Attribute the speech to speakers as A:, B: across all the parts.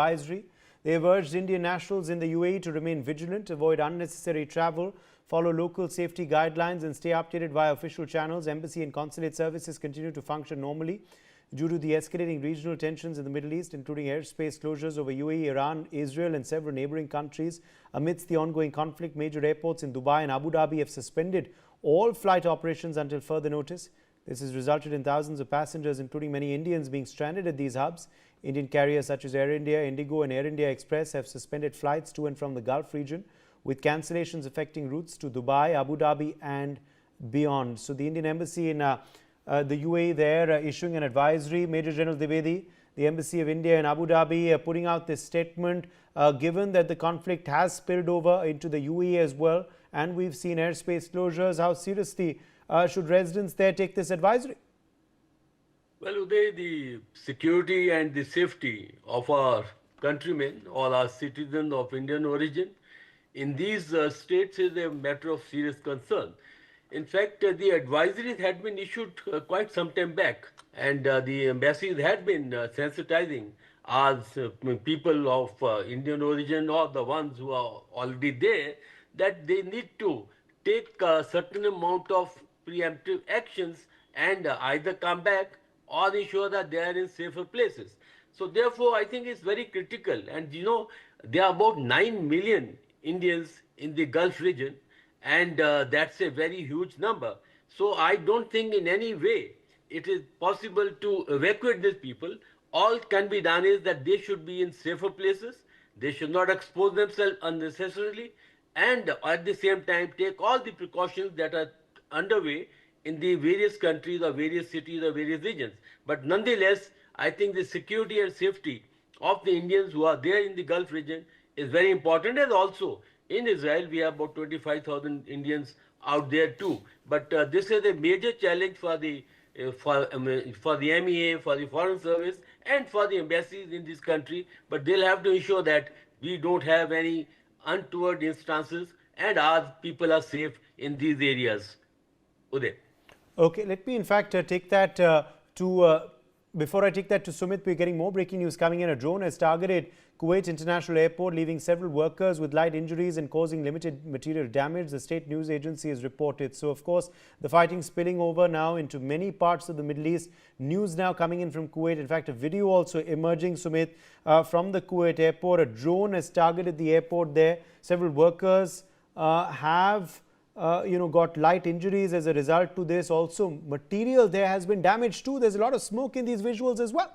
A: advisory. They have urged Indian nationals in the UAE to remain vigilant, avoid unnecessary travel, follow local safety guidelines and stay updated via official channels. Embassy and consulate services continue to function normally due to the escalating regional tensions in the Middle East, including airspace closures over UAE, Iran, Israel and several neighboring countries. Amidst the ongoing conflict, major airports in Dubai and Abu Dhabi have suspended all flight operations until further notice. This has resulted in thousands of passengers, including many Indians, being stranded at these hubs. Indian carriers such as Air India, Indigo and Air India Express have suspended flights to and from the Gulf region, with cancellations affecting routes to Dubai, Abu Dhabi and beyond. So the Indian Embassy in the UAE there issuing an advisory. Major General Dwivedi, the Embassy of India in Abu Dhabi, putting out this statement, given that the conflict has spilled over into the UAE as well, and we've seen airspace closures. How seriously should residents there take this advisory?
B: Well, Uday, the security and the safety of our countrymen, all our citizens of Indian origin, in these states is a matter of serious concern. In fact, the advisories had been issued quite some time back, and the embassies had been sensitizing as people of Indian origin or the ones who are already there, that they need to take a certain amount of preemptive actions and either come back or ensure that they are in safer places. So therefore, I think it's very critical. And you know, there are about 9 million Indians in the Gulf region, and that's a very huge number. So I don't think in any way it is possible to evacuate these people. All can be done is that they should be in safer places. They should not expose themselves unnecessarily, and at the same time take all the precautions that are underway in the various countries or various cities or various regions. But nonetheless, I think the security and safety of the Indians who are there in the Gulf region is very important. And also in Israel, we have about 25,000 Indians out there too. But this is a major challenge for the MEA, for the Foreign Service, and for the embassies in this country. But they'll have to ensure that we don't have any untoward instances and our people are safe in these areas. Uday.
A: Okay, let me in fact take that before I take that to Sumit, we're getting more breaking news coming in. A drone has targeted Kuwait International Airport, leaving several workers with light injuries and causing limited material damage, the state news agency has reported. So, of course, the fighting spilling over now into many parts of the Middle East. News now coming in from Kuwait. In fact, a video also emerging, Sumit, from the Kuwait airport. A drone has targeted the airport there. Several workers have got light injuries as a result to this. Also, material there has been damaged too. There's a lot of smoke in these visuals as well.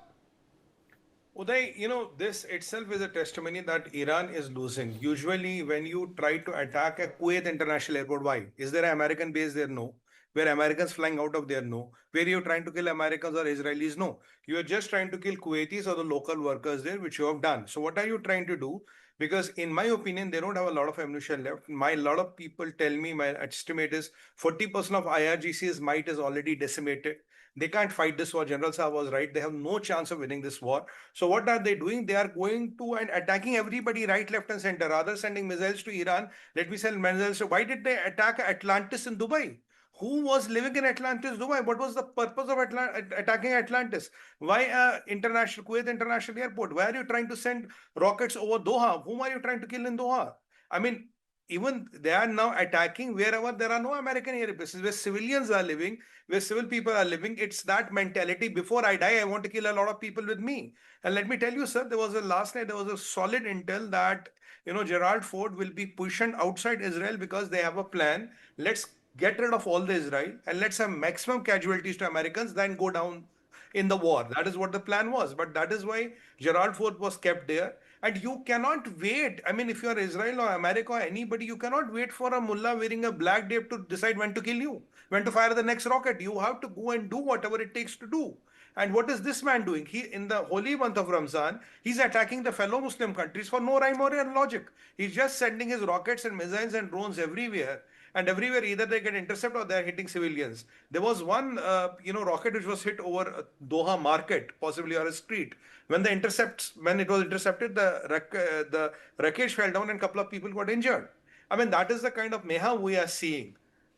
C: Uday, this itself is a testimony that Iran is losing. Usually, when you try to attack a Kuwait International Airport, why? Is there an American base there? No. Were Americans flying out of there? No. Were you trying to kill Americans or Israelis? No. You are just trying to kill Kuwaitis or the local workers there, which you have done. So what are you trying to do? Because in my opinion, they don't have a lot of ammunition left. A lot of people tell me, my estimate is 40% of IRGC's might is already decimated. They can't fight this war. General Saab was right. They have no chance of winning this war. So what are they doing? They are going to and attacking everybody right, left and center. Rather than missiles to Iran, let me send missiles. So why did they attack Atlantis in Dubai? Who was living in Atlantis, Dubai? What was the purpose of attacking Atlantis? Why Kuwait International Airport? Why are you trying to send rockets over Doha? Whom are you trying to kill in Doha? I mean, even they are now attacking wherever there are no American air bases, where civilians are living, where civil people are living. It's that mentality. Before I die, I want to kill a lot of people with me. And let me tell you, sir, last night, there was a solid intel that, Gerald Ford will be positioned outside Israel because they have a plan. Let's get rid of all the Israel and let's have maximum casualties to Americans, then go down in the war. That is what the plan was. But that is why Gerald Ford was kept there. And you cannot wait. I mean, if you are Israel or America or anybody, you cannot wait for a mullah wearing a black cape to decide when to kill you, when to fire the next rocket. You have to go and do whatever it takes to do. And what is this man doing? He, in the holy month of Ramzan, he's attacking the fellow Muslim countries for no rhyme or logic. He's just sending his rockets and missiles and drones everywhere. And everywhere, either they get intercepted or they're hitting civilians. There was one, rocket which was hit over Doha market, possibly, or a street. When it was intercepted, the wreckage fell down and a couple of people got injured. I mean, that is the kind of mayhem we are seeing.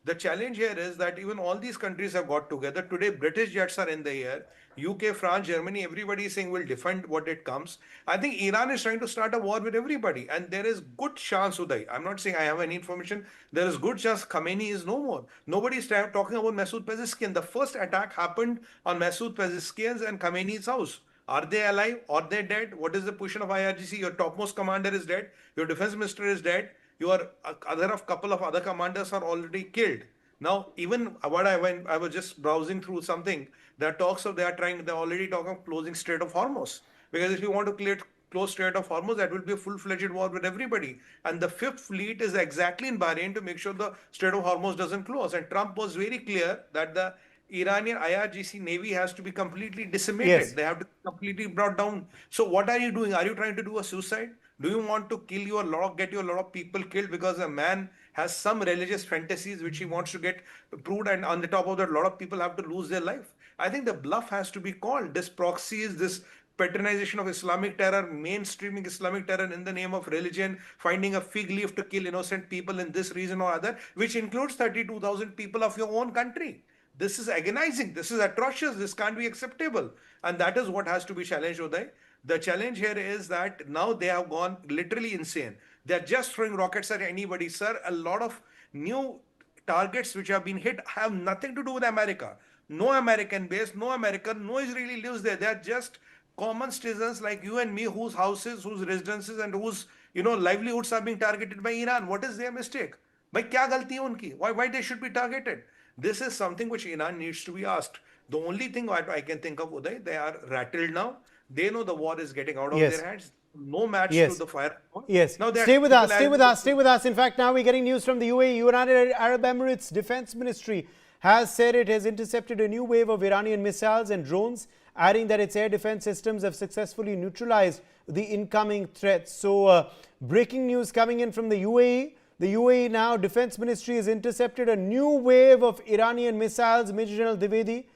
C: The challenge here is that even all these countries have got together. Today, British jets are in the air. UK, France, Germany, everybody is saying we'll defend what it comes. I think Iran is trying to start a war with everybody. And there is good chance, Uday. I'm not saying I have any information. There is good chance Khamenei is no more. Nobody is talking about Masoud Pezeshkian. The first attack happened on Masoud Pezeshkian's and Khamenei's house. Are they alive? Are they dead? What is the position of IRGC? Your topmost commander is dead. Your defense minister is dead. Your other of couple of other commanders are already killed. Now, even what I was just browsing through something that talks of they're already talking of closing Strait of Hormuz. Because if you want to close Strait of Hormuz, that will be a full-fledged war with everybody. And the Fifth Fleet is exactly in Bahrain to make sure the Strait of Hormuz doesn't close. And Trump was very clear that the Iranian IRGC Navy has to be completely decimated.
A: Yes.
C: They have to be completely brought down. So what are you doing? Are you trying to do a suicide? Do you want to get you a lot of people killed because a man has some religious fantasies which he wants to get proved, and on the top of that, a lot of people have to lose their life? I think the bluff has to be called. This proxies, this patronization of Islamic terror, mainstreaming Islamic terror in the name of religion, finding a fig leaf to kill innocent people in this region or other, which includes 32,000 people of your own country. This is agonizing. This is atrocious. This can't be acceptable. And that is what has to be challenged, Uday. The challenge here is that now they have gone literally insane. They're just throwing rockets at anybody, sir. A lot of new targets which have been hit have nothing to do with America. No American base, no American, no Israeli lives there. They're just common citizens like you and me whose houses, whose residences and whose livelihoods are being targeted by Iran. What is their mistake? Bhai, kya galti hai unki? Why they should be targeted? This is something which Iran needs to be asked. The only thing I can think of, Uday, they are rattled now. They know the war is getting out of
A: Yes.
C: their hands. No match
A: Yes.
C: to the fire.
A: Yes.
C: Now
A: Stay with us. Stay with us. In fact, now we're getting news from the UAE. United Arab Emirates Defense Ministry has said it has intercepted a new wave of Iranian missiles and drones, adding that its air defense systems have successfully neutralized the incoming threats. So, breaking news coming in from the UAE. The UAE now Defense Ministry has intercepted a new wave of Iranian missiles. Major General Dwivedi,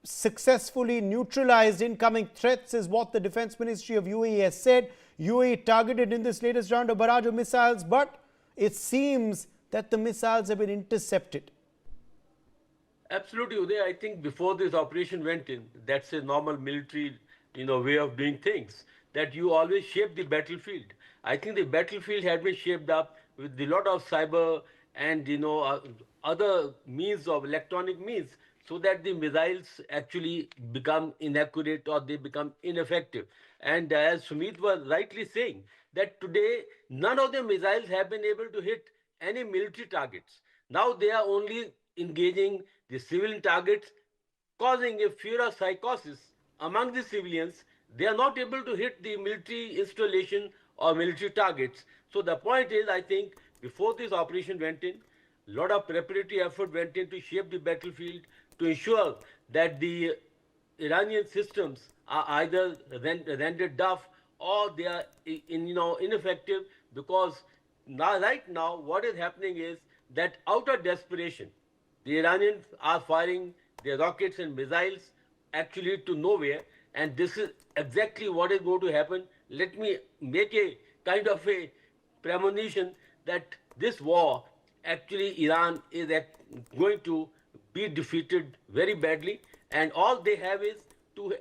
A: successfully neutralized incoming threats is what the Defense Ministry of UAE has said. UAE targeted in this latest round a barrage of missiles, but it seems that the missiles have been intercepted.
B: Absolutely, Uday. I think before this operation went in, that's a normal military, way of doing things. That you always shape the battlefield. I think the battlefield had been shaped up with a lot of cyber and other means of electronic means, so that the missiles actually become inaccurate or they become ineffective. And as Sumit was rightly saying, that today none of the missiles have been able to hit any military targets. Now they are only engaging the civilian targets, causing a fear of psychosis among the civilians. They are not able to hit the military installation or military targets. So the point is, I think, before this operation went in, a lot of preparatory effort went in to shape the battlefield to ensure that the Iranian systems are either rendered deaf or they are ineffective, because right now what is happening is that out of desperation, the Iranians are firing their rockets and missiles actually to nowhere, and this is exactly what is going to happen. Let me make a kind of a premonition that this war, actually Iran is going to be defeated very badly, and all they have is to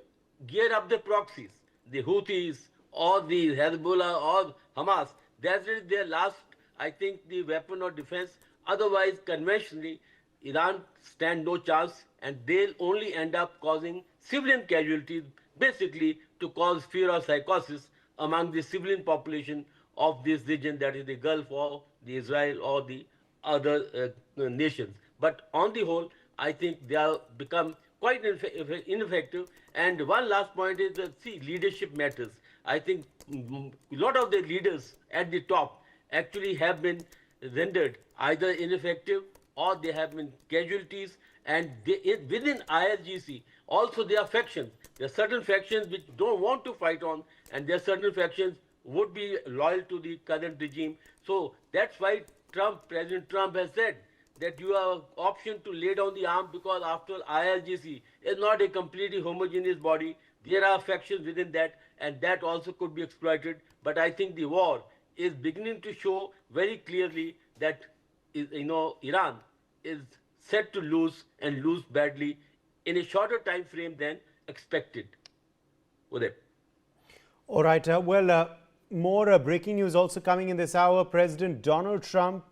B: gear up the proxies, the Houthis or the Hezbollah or Hamas. That is their last, I think, the weapon of defense. Otherwise, conventionally, Iran stand no chance, and they'll only end up causing civilian casualties, basically to cause fear or psychosis among the civilian population of this region, that is the Gulf or the Israel or the other nations. But on the whole, I think they have become quite ineffective. And one last point is that, see, leadership matters. I think a lot of the leaders at the top actually have been rendered either ineffective or they have been casualties. And within IRGC, also there are factions. There are certain factions which don't want to fight on, and there are certain factions would be loyal to the current regime. So that's why President Trump has said that you have option to lay down the arm, because after all, IRGC is not a completely homogeneous body. There are factions within that, and that also could be exploited. But I think the war is beginning to show very clearly that Iran is set to lose and lose badly in a shorter time frame than expected. Uday.
A: All right. More breaking news also coming in this hour. President Donald Trump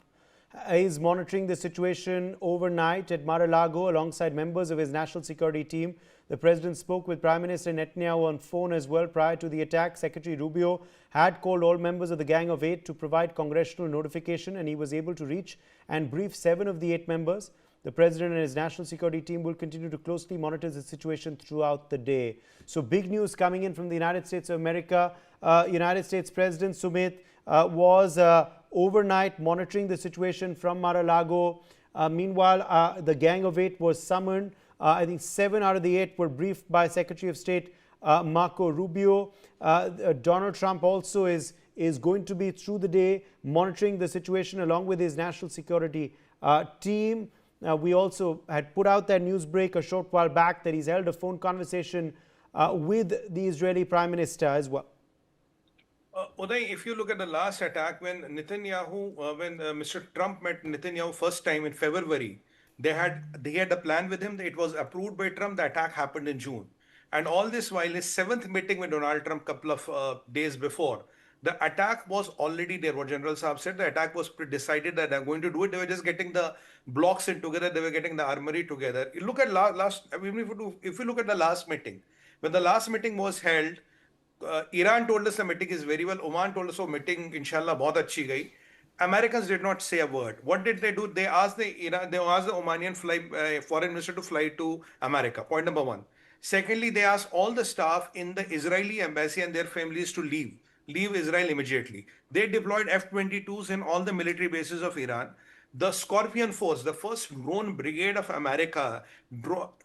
A: is monitoring the situation overnight at Mar-a-Lago alongside members of his national security team. The president spoke with Prime Minister Netanyahu on phone as well prior to the attack. Secretary Rubio had called all members of the Gang of Eight to provide congressional notification, and he was able to reach and brief 7 of the 8 members. The president and his national security team will continue to closely monitor the situation throughout the day. So big news coming in from the United States of America. United States President Sumit was overnight monitoring the situation from Mar-a-Lago. Meanwhile, the Gang of Eight was summoned. I think 7 out of the 8 were briefed by Secretary of State Marco Rubio. Donald Trump also is going to be through the day monitoring the situation along with his national security team. We also had put out that news break a short while back that he's held a phone conversation with the Israeli Prime Minister as well.
C: Uday, if you look at the last attack when Mr. Trump met Netanyahu first time in February, they had a plan with him. It was approved by Trump. The attack happened in June, and all this while his 7th meeting with Donald Trump couple of days before, the attack was already there. What General Saab said, the attack was decided that they're going to do it. They were just getting the blocks in together. They were getting the armory together. You look at if you look at the last meeting, when the last meeting was held, Iran told us the meeting is very well. Oman told us, oh, meeting inshallah bahut achhi gayi. Americans did not say a word. What did they do? They asked the Omanian foreign minister to fly to America. Point number 1. Secondly, they asked all the staff in the Israeli embassy and their families to leave Israel immediately. They deployed F-22s in all the military bases of Iran. The Scorpion Force, the first drone brigade of America,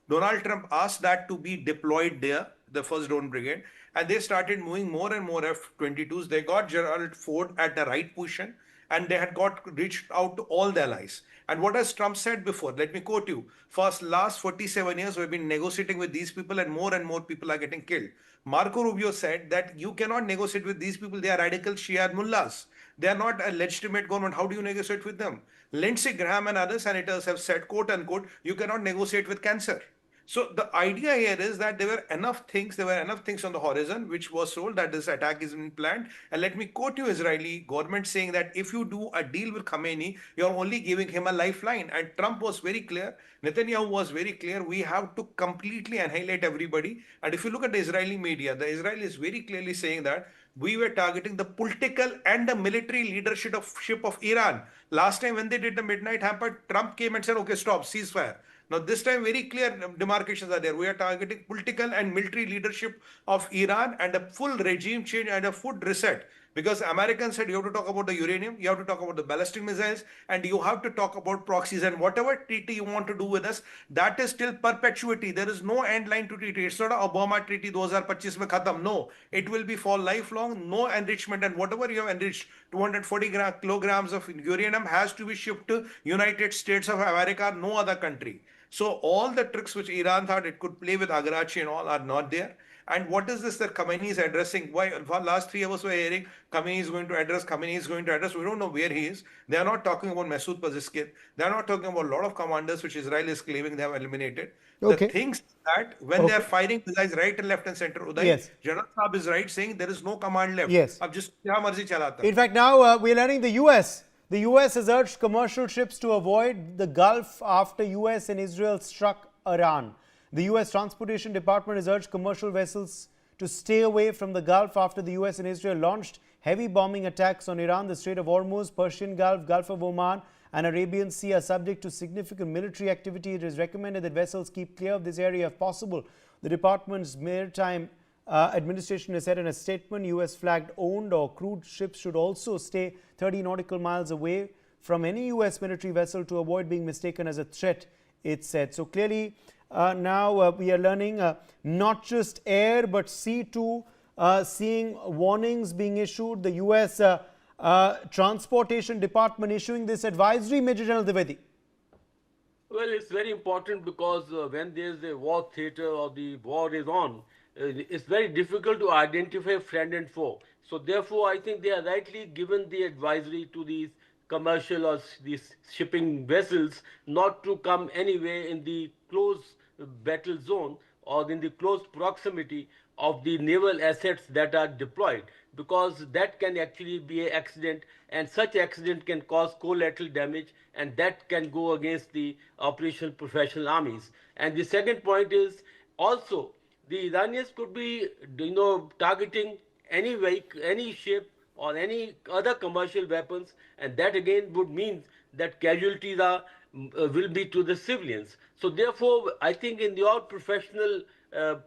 C: Donald Trump asked that to be deployed there, the first drone brigade, and they started moving more and more F-22s. They got Gerald Ford at the right position, and they had reached out to all the allies. And what has Trump said before? Let me quote you. For the last 47 years, we've been negotiating with these people and more people are getting killed. Marco Rubio said that you cannot negotiate with these people. They are radical Shia mullahs. They are not a legitimate government. How do you negotiate with them? Lindsey Graham and other senators have said, quote unquote, you cannot negotiate with cancer. So the idea here is that there were enough things on the horizon which was told that this attack is being planned. And let me quote you, Israeli government saying that if you do a deal with Khamenei, you're only giving him a lifeline. And Trump was very clear. Netanyahu was very clear. We have to completely annihilate everybody. And if you look at the Israeli media, the Israel is very clearly saying that we were targeting the political and the military leadership of Iran. Last time when they did the midnight hamper, Trump came and said, okay, stop, ceasefire. Now, this time, very clear demarcations are there. We are targeting political and military leadership of Iran and a full regime change and a full reset. Because Americans said you have to talk about the uranium, you have to talk about the ballistic missiles, and you have to talk about proxies. And whatever treaty you want to do with us, that is still perpetuity. There is no end line to treaty. It's not an Obama treaty 2025 mein khatam. No, it will be for lifelong, no enrichment. And whatever you have enriched, 240 kilograms of uranium has to be shipped to United States of America, no other country. So all the tricks which Iran thought it could play with Agrachi and all are not there. And what is this that Khamenei is addressing? Why for last 3 hours we're hearing Khamenei is going to address. We don't know where he is. They are not talking about Masood Pezeshkian. They are not talking about a lot of commanders which Israel is claiming they have eliminated.
A: Okay.
C: The things that when they are firing guys right and left and center, Uday,
A: yes.
C: General Saab is right saying there is no command left.
A: Yes.
C: Ab just kya marzi chalata.
A: In fact, now we're learning the US. The US has urged commercial ships to avoid the Gulf after US and Israel struck Iran. The US Transportation Department has urged commercial vessels to stay away from the Gulf after the US and Israel launched heavy bombing attacks on Iran. The Strait of Hormuz, Persian Gulf, Gulf of Oman and Arabian Sea are subject to significant military activity. It is recommended that vessels keep clear of this area if possible. The department's Maritime administration has said in a statement, US flagged owned or crewed ships should also stay 30 nautical miles away from any US military vessel to avoid being mistaken as a threat, it said. So clearly now we are learning not just air but sea too, seeing warnings being issued. The US Transportation Department issuing this advisory, Major General Dwivedi.
B: Well, it's very important because when there is a war theater or the war is on, it's very difficult to identify friend and foe. So therefore, I think they are rightly given the advisory to these commercial or these shipping vessels not to come anywhere in the close battle zone or in the close proximity of the naval assets that are deployed, because that can actually be an accident, and such accident can cause collateral damage, and that can go against the operational professional armies. And the second point is also the Iranians could be, targeting any vehicle, any ship or any other commercial weapons, and that again would mean that casualties will be to the civilians. So therefore, I think in your professional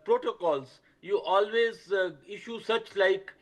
B: protocols, you always issue such like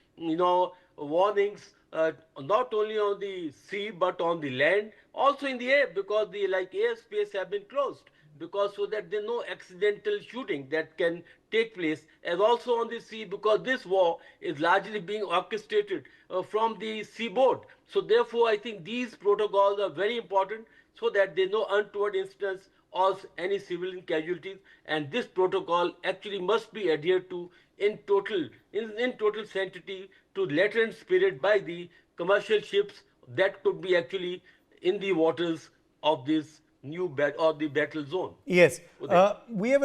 B: warnings, not only on the sea but on the land, also in the air, because the like airspace have been closed, because so that there no accidental shooting that can take place, as also on the sea, because this war is largely being orchestrated from the seaboard. So therefore, I think these protocols are very important so that there no untoward incidents or any civilian casualties, and this protocol actually must be adhered to in total sanctity, to letter and spirit, by the commercial ships that could be actually in the waters of this new or the battle zone.
A: Yes,
B: Uday.
A: we have